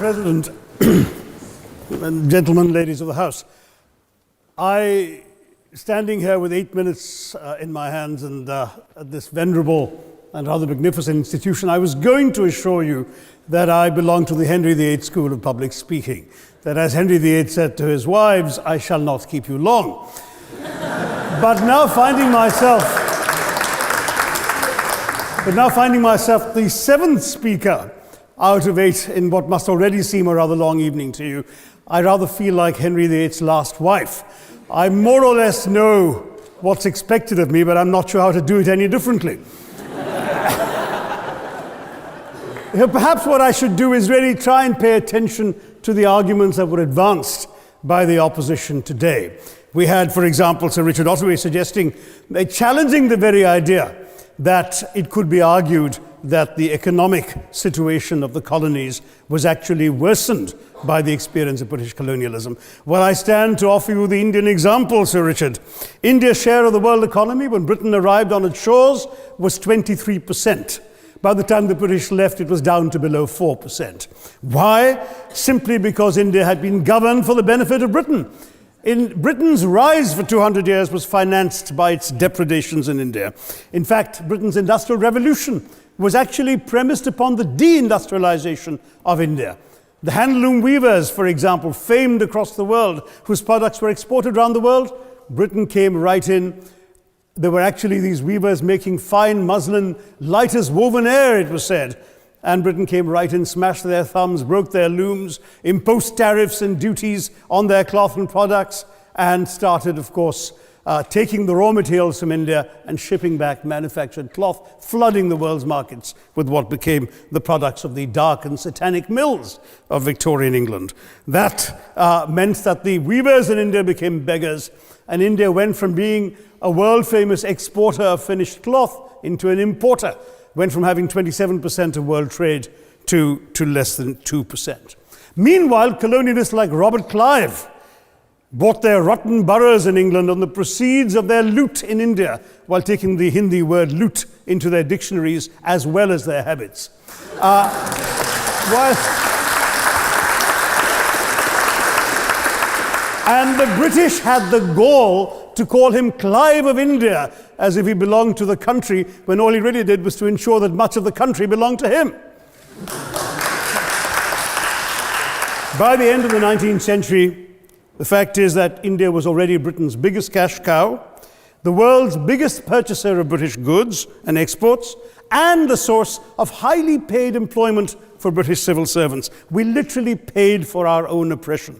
President, and gentlemen, ladies of the House, standing here with 8 minutes in my hands and at this venerable and rather magnificent institution, I was going to assure you that I belong to the Henry VIII School of Public Speaking, that as Henry VIII said to his wives, I shall not keep you long. But now finding myself the seventh speaker out of 8 in what must already seem a rather long evening to you, I rather feel like Henry VIII's last wife. I more or less know what's expected of me, but I'm not sure how to do it any differently. Perhaps what I should do is really try and pay attention to the arguments that were advanced by the opposition today. We had, for example, Sir Richard Ottaway challenging the very idea that it could be argued that the economic situation of the colonies was actually worsened by the experience of British colonialism. Well, I stand to offer you the Indian example, Sir Richard. India's share of the world economy when Britain arrived on its shores was 23%. By the time the British left, it was down to below 4%. Why? Simply because India had been governed for the benefit of Britain. Britain's rise for 200 years was financed by its depredations in India. In fact, Britain's industrial revolution was actually premised upon the deindustrialization of India. The handloom weavers, for example, famed across the world, whose products were exported around the world, Britain came right in. There were actually these weavers making fine muslin, light as woven air, it was said. And Britain came right in, smashed their thumbs, broke their looms, imposed tariffs and duties on their cloth and products, and started, of course, taking the raw materials from India and shipping back manufactured cloth, flooding the world's markets with what became the products of the dark and satanic mills of Victorian England. That meant that the weavers in India became beggars, and India went from being a world-famous exporter of finished cloth into an importer, went from having 27% of world trade to less than 2%. Meanwhile, colonialists like Robert Clive bought their rotten boroughs in England on the proceeds of their loot in India, while taking the Hindi word loot into their dictionaries as well as their habits. And the British had the gall to call him Clive of India, as if he belonged to the country, when all he really did was to ensure that much of the country belonged to him. By the end of the 19th century, the fact is that India was already Britain's biggest cash cow, the world's biggest purchaser of British goods and exports, and the source of highly paid employment for British civil servants. We literally paid for our own oppression.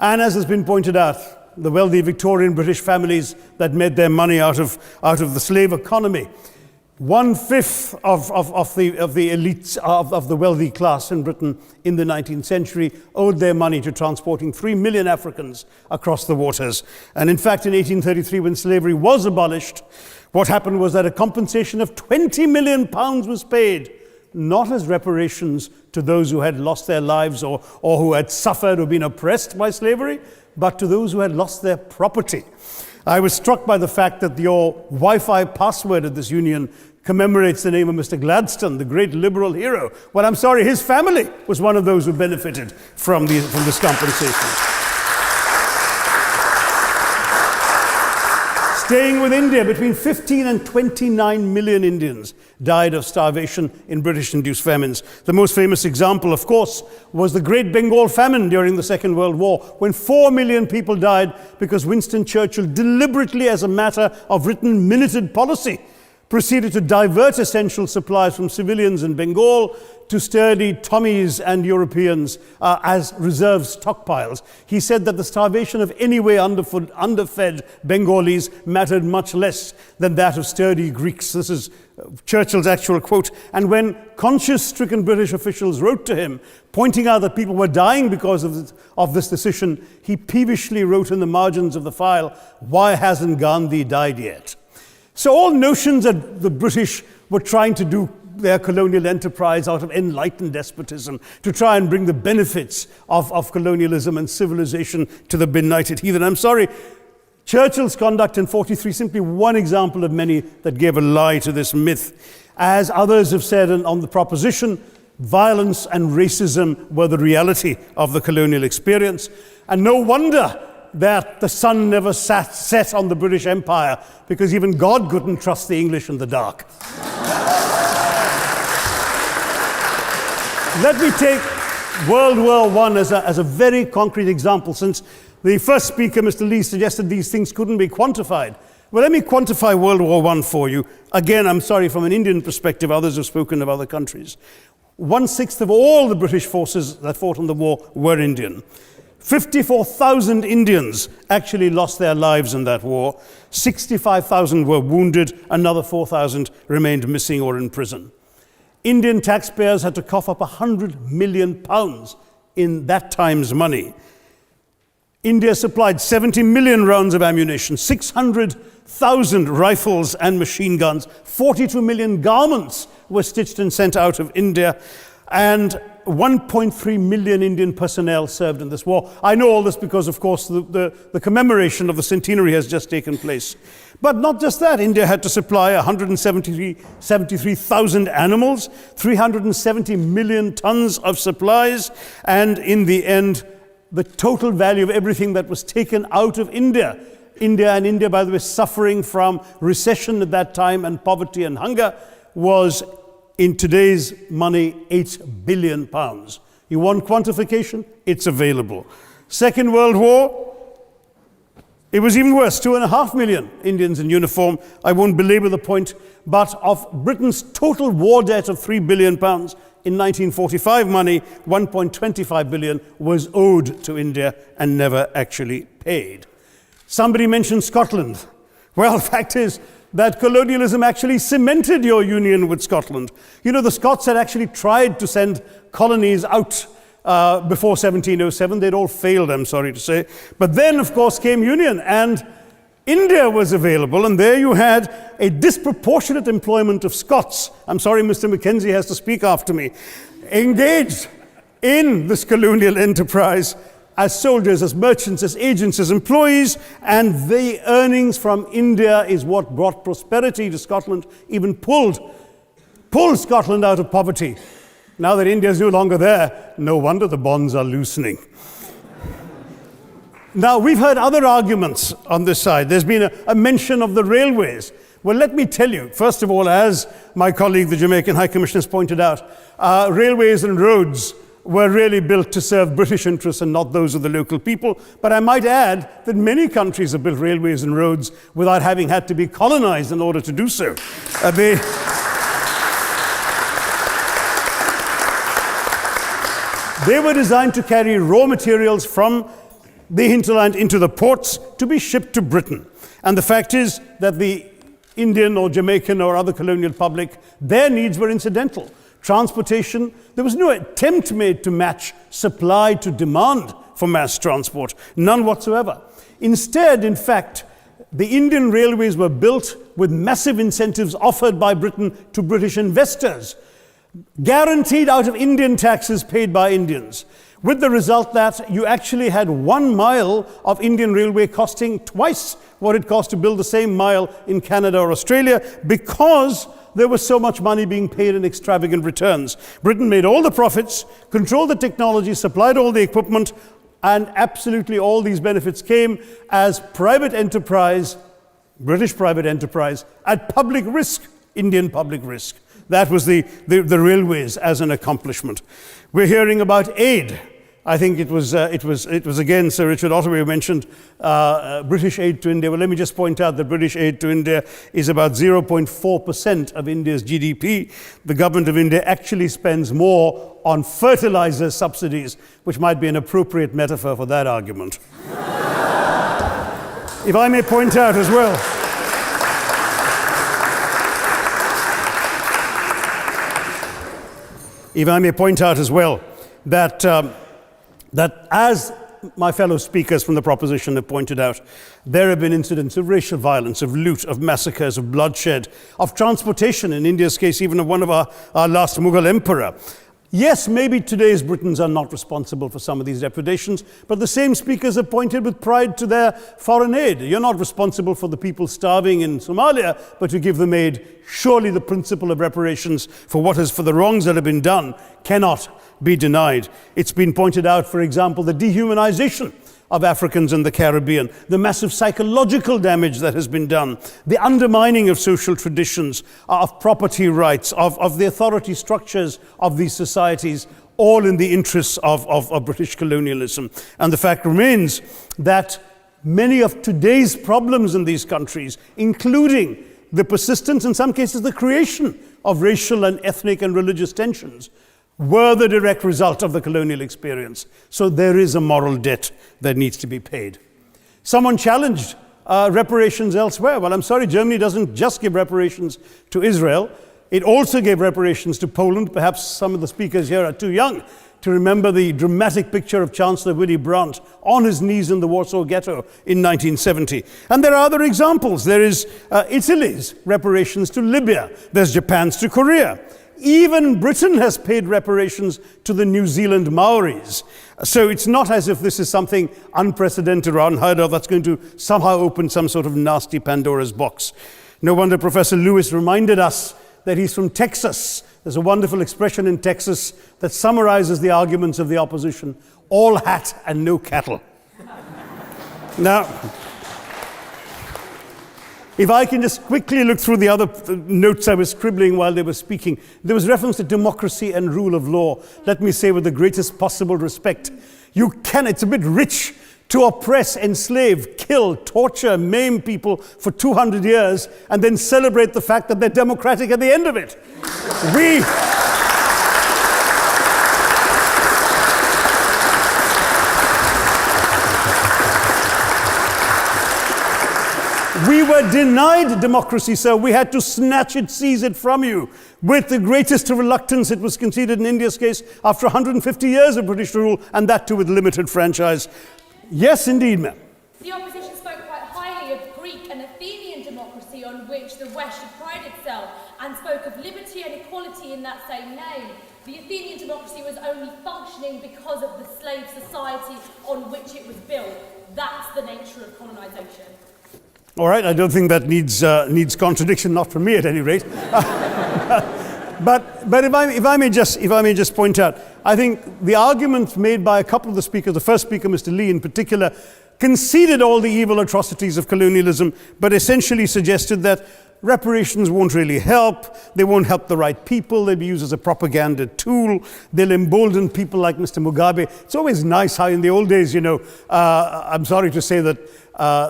And as has been pointed out, the wealthy Victorian British families that made their money out of the slave economy, 1/5 of the elites of the wealthy class in Britain in the 19th century owed their money to transporting 3 million Africans across the waters. And in fact, in 1833, when slavery was abolished, what happened was that a compensation of £20 million was paid, not as reparations to those who had lost their lives or who had suffered or been oppressed by slavery, but to those who had lost their property. I was struck by the fact that your Wi-Fi password at this union commemorates the name of Mr. Gladstone, the great liberal hero. Well, I'm sorry, his family was one of those who benefited from this compensation. Staying with India, between 15 and 29 million Indians died of starvation in British-induced famines. The most famous example, of course, was the Great Bengal Famine during the Second World War, when 4 million people died because Winston Churchill, deliberately as a matter of written minuted policy, proceeded to divert essential supplies from civilians in Bengal to sturdy Tommies and Europeans as reserve stockpiles. He said that the starvation of anyway underfed Bengalis mattered much less than that of sturdy Greeks. This is Churchill's actual quote. And when conscience-stricken British officials wrote to him, pointing out that people were dying because of this decision, he peevishly wrote in the margins of the file, "Why hasn't Gandhi died yet?" So all notions that the British were trying to do their colonial enterprise out of enlightened despotism, to try and bring the benefits of colonialism and civilization to the benighted heathen. I'm sorry, Churchill's conduct in 43 is simply one example of many that gave a lie to this myth. As others have said on the proposition, Violence and racism were the reality of the colonial experience. And no wonder that the sun never set on the British Empire, because even God couldn't trust the English in the dark. Let me take World War I as a very concrete example, since the first speaker, Mr. Lee, suggested these things couldn't be quantified. Well, let me quantify World War I for you. Again, I'm sorry, from an Indian perspective, others have spoken of other countries. 1/6 of all the British forces that fought in the war were Indian. 54,000 Indians actually lost their lives in that war. 65,000 were wounded. Another 4,000 remained missing or in prison. Indian taxpayers had to cough up £100 million in that time's money. India supplied 70 million rounds of ammunition, 600,000 rifles and machine guns, 42 million garments were stitched and sent out of India, and 1.3 million Indian personnel served in this war. I know all this because, of course, the commemoration of the centenary has just taken place. But not just that, India had to supply 173,000 animals, 370 million tons of supplies, and in the end, the total value of everything that was taken out of India, India, by the way, suffering from recession at that time and poverty and hunger, was, in today's money, £8 billion. You want quantification? It's available. Second World War, it was even worse, 2.5 million Indians in uniform. I won't belabor the point, but of Britain's total war debt of £3 billion, in 1945 money, 1.25 billion was owed to India and never actually paid. Somebody mentioned Scotland. Well, the fact is that colonialism actually cemented your union with Scotland. You know, the Scots had actually tried to send colonies out before 1707. They'd all failed, I'm sorry to say. But then, of course, came union, and India was available, and there you had a disproportionate employment of Scots. I'm sorry, Mr. Mackenzie has to speak after me. Engaged in this colonial enterprise as soldiers, as merchants, as agents, as employees, and the earnings from India is what brought prosperity to Scotland, even pulled Scotland out of poverty. Now that India is no longer there, no wonder the bonds are loosening. Now, we've heard other arguments on this side. There's been a mention of the railways. Well, let me tell you, first of all, as my colleague, the Jamaican High Commissioner, has pointed out, railways and roads were really built to serve British interests and not those of the local people. But I might add that many countries have built railways and roads without having had to be colonized in order to do so. They were designed to carry raw materials from the hinterland into the ports to be shipped to Britain. And the fact is that the Indian or Jamaican or other colonial public, their needs were incidental. Transportation, there was no attempt made to match supply to demand for mass transport, none whatsoever. Instead, in fact, the Indian railways were built with massive incentives offered by Britain to British investors, guaranteed out of Indian taxes paid by Indians, with the result that you actually had 1 mile of Indian railway costing twice what it cost to build the same mile in Canada or Australia, because there was so much money being paid in extravagant returns. Britain made all the profits, controlled the technology, supplied all the equipment, and absolutely all these benefits came as private enterprise, British private enterprise, at public risk, Indian public risk. That was the railways as an accomplishment. We're hearing about aid. I think it was again Sir Richard Ottaway who mentioned British aid to India. Well, let me just point out that British aid to India is about 0.4% of India's GDP. The government of India actually spends more on fertilizer subsidies, which might be an appropriate metaphor for that argument. If I may point out as well, that as my fellow speakers from the proposition have pointed out, there have been incidents of racial violence, of loot, of massacres, of bloodshed, of transportation, in India's case, even of one of our last Mughal emperor. Yes, maybe today's Britons are not responsible for some of these depredations, but the same speakers have pointed with pride to their foreign aid. You're not responsible for the people starving in Somalia, but you give them aid. Surely the principle of reparations for the wrongs that have been done cannot be denied. It's been pointed out, for example, the dehumanization of Africans in the Caribbean, the massive psychological damage that has been done, the undermining of social traditions, of property rights, of the authority structures of these societies, all in the interests of British colonialism. And the fact remains that many of today's problems in these countries, including the persistence, in some cases the creation of racial and ethnic and religious tensions, were the direct result of the colonial experience. So there is a moral debt that needs to be paid. Someone challenged reparations elsewhere. Well, I'm sorry, Germany doesn't just give reparations to Israel. It also gave reparations to Poland. Perhaps some of the speakers here are too young to remember the dramatic picture of Chancellor Willy Brandt on his knees in the Warsaw Ghetto in 1970. And there are other examples. There is Italy's reparations to Libya. There's Japan's to Korea. Even Britain has paid reparations to the New Zealand Maoris. So it's not as if this is something unprecedented or unheard of that's going to somehow open some sort of nasty Pandora's box. No wonder Professor Lewis reminded us that he's from Texas. There's a wonderful expression in Texas that summarizes the arguments of the opposition: all hat and no cattle. Now, if I can just quickly look through the other notes I was scribbling while they were speaking, there was reference to democracy and rule of law. Let me say with the greatest possible respect, it's a bit rich to oppress, enslave, kill, torture, maim people for 200 years and then celebrate the fact that they're democratic at the end of it. We were denied democracy, sir. We had to snatch it, seize it from you. With the greatest reluctance, it was conceded in India's case after 150 years of British rule, and that too with limited franchise. Yes, indeed, ma'am. The opposition spoke quite highly of Greek and Athenian democracy on which the West should pride itself, and spoke of liberty and equality in that same name. The Athenian democracy was only functioning because of the slave society on which it was built. That's the nature of colonisation. All right, I don't think that needs contradiction, not from me at any rate. But if I may just point out, I think the arguments made by a couple of the speakers, the first speaker, Mr. Lee in particular, conceded all the evil atrocities of colonialism, but essentially suggested that reparations won't really help. They won't help the right people. They'll be used as a propaganda tool. They'll embolden people like Mr. Mugabe. It's always nice how in the old days, I'm sorry to say that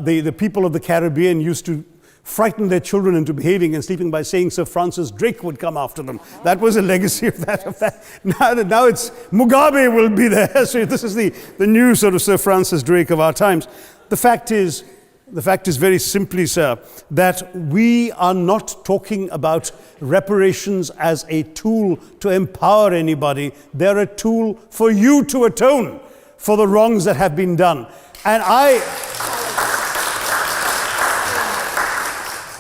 the people of the Caribbean used to frighten their children into behaving and sleeping by saying Sir Francis Drake would come after them. That was a legacy of that. Now it's Mugabe will be there. So this is the new sort of Sir Francis Drake of our times. The fact is very simply, sir, that we are not talking about reparations as a tool to empower anybody. They're a tool for you to atone for the wrongs that have been done. And I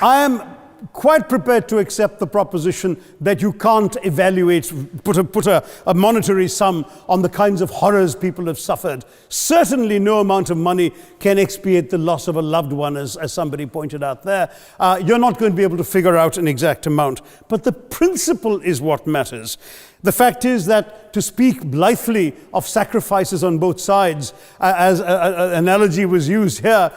am quite prepared to accept the proposition that you can't put a monetary sum on the kinds of horrors people have suffered. Certainly no amount of money can expiate the loss of a loved one, as somebody pointed out there. You're not going to be able to figure out an exact amount. But the principle is what matters. The fact is that to speak blithely of sacrifices on both sides, as an analogy was used here,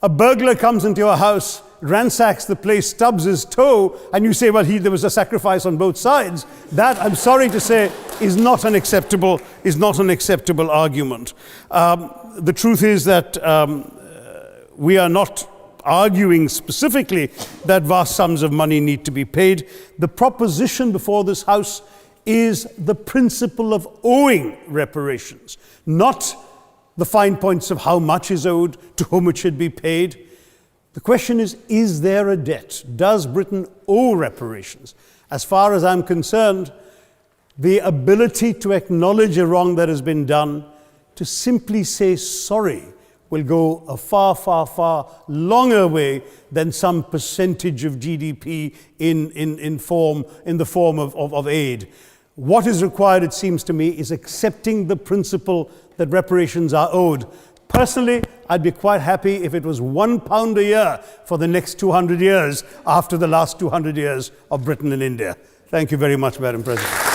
a burglar comes into your house, ransacks the place, stubs his toe, and you say, well, there was a sacrifice on both sides. That, I'm sorry to say, is not an acceptable argument. The truth is that we are not arguing specifically that vast sums of money need to be paid. The proposition before this House is the principle of owing reparations, not the fine points of how much is owed, to whom it should be paid. The question is there a debt? Does Britain owe reparations? As far as I'm concerned, the ability to acknowledge a wrong that has been done, to simply say sorry, will go a far, far, far longer way than some percentage of GDP in the form of aid. What is required, it seems to me, is accepting the principle that reparations are owed. Personally, I'd be quite happy if it was £1 a year for the next 200 years after the last 200 years of Britain and India. Thank you very much, Madam President.